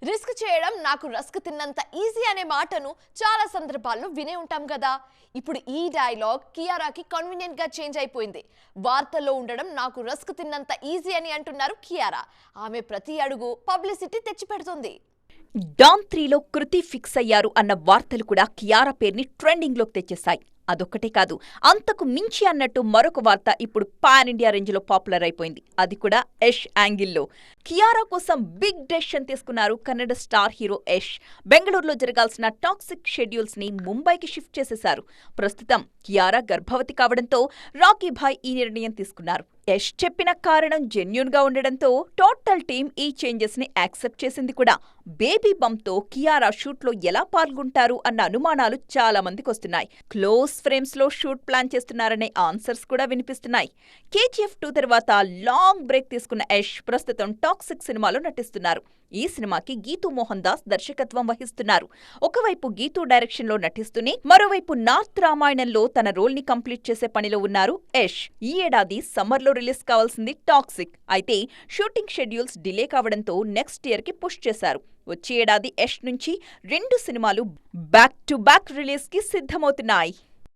Risk చేయడం నాకు rusk తిన్నంత ఈజీ అనే మాటను చాలా సందర్భాల్లో వినే ఉంటాం కదా. ఇప్పుడు ఈ డైలాగ్ కియారాకి కన్వీనియంట్ గా చేంజ్ అయిపోయింది. వార్తల్లో ఉండడం నాకు రస్క్ తిన్నంత ఈజీ అని అంటున్నారు కియారా. ఆమె ప్రతి అడుగు పబ్లిసిటీ తెచ్చిపెడుతుంది. డాన్ 3లో కృతి ఫిక్స్ అయ్యారు అన్న వార్తలు కూడా కియారా పేరుని ట్రెండింగ్లోకి తెచ్చేశాయి. అదొక్కటే కాదు, అంతకు మించి అన్నట్టు మరొక వార్త ఇప్పుడు పాన్ ఇండియా రేంజ్లో పాపులర్ అయిపోయింది. అది కూడా యష్ యాంగిల్లో. కియారా కోసం బిగ్ డెసిషన్ తీసుకున్నారు కన్నడ స్టార్ హీరో యష్. బెంగళూరులో జరగాల్సిన టాక్సిక్ షెడ్యూల్స్ ని ముంబైకి షిఫ్ట్ చేసేశారు. ప్రస్తుతం కియారా గర్భవతి కావడంతో రాకీ భాయ్ ఈ నిర్ణయం తీసుకున్నారు. యష్ చెప్పిన కారణం జెన్యూన్ గా ఉండడంతో టోటల్ టీమ్ ఈ చేంజెస్ ని యాక్సెప్ట్ చేసింది కూడా. బేబీ బంప్ తో కియారా షూట్ లో ఎలా పాల్గొంటారు అన్న అనుమానాలు చాలా మందికి వస్తున్నాయి. క్లోజ్ ఫ్రేమ్స్ లో షూట్ ప్లాన్ చేస్తున్నారనే ఆన్సర్స్ కూడా వినిపిస్తున్నాయి. KGF 2 తర్వాత లాంగ్ బ్రేక్ తీసుకున్న యష్ ప్రస్తుతం టాక్సిక్ సినిమాలో నటిస్తున్నారు. ఈ సినిమాకి గీతూ మోహన్ దాస్ దర్శకత్వం వహిస్తున్నారు. ఒకవైపు గీతూ డైరెక్షన్ లో నటిస్తూనే మరోవైపు నార్త్ రామాయణంలో తన రోల్ ని కంప్లీట్ చేసే పనిలో ఉన్నారు యష్. ఈ ఏడాది సమ్మర్ లో రిలీజ్ కావాల్సింది టాక్సిక్. అయితే షూటింగ్ షెడ్యూల్స్ డిలే కావడంతో నెక్స్ట్ ఇయర్ కి పుష్ చేశారు. వచ్చే ఏడాది యష్ నుంచి 2 సినిమాలు బ్యాక్ టు బ్యాక్ రిలీజ్ కి సిద్ధమవుతున్నాయి.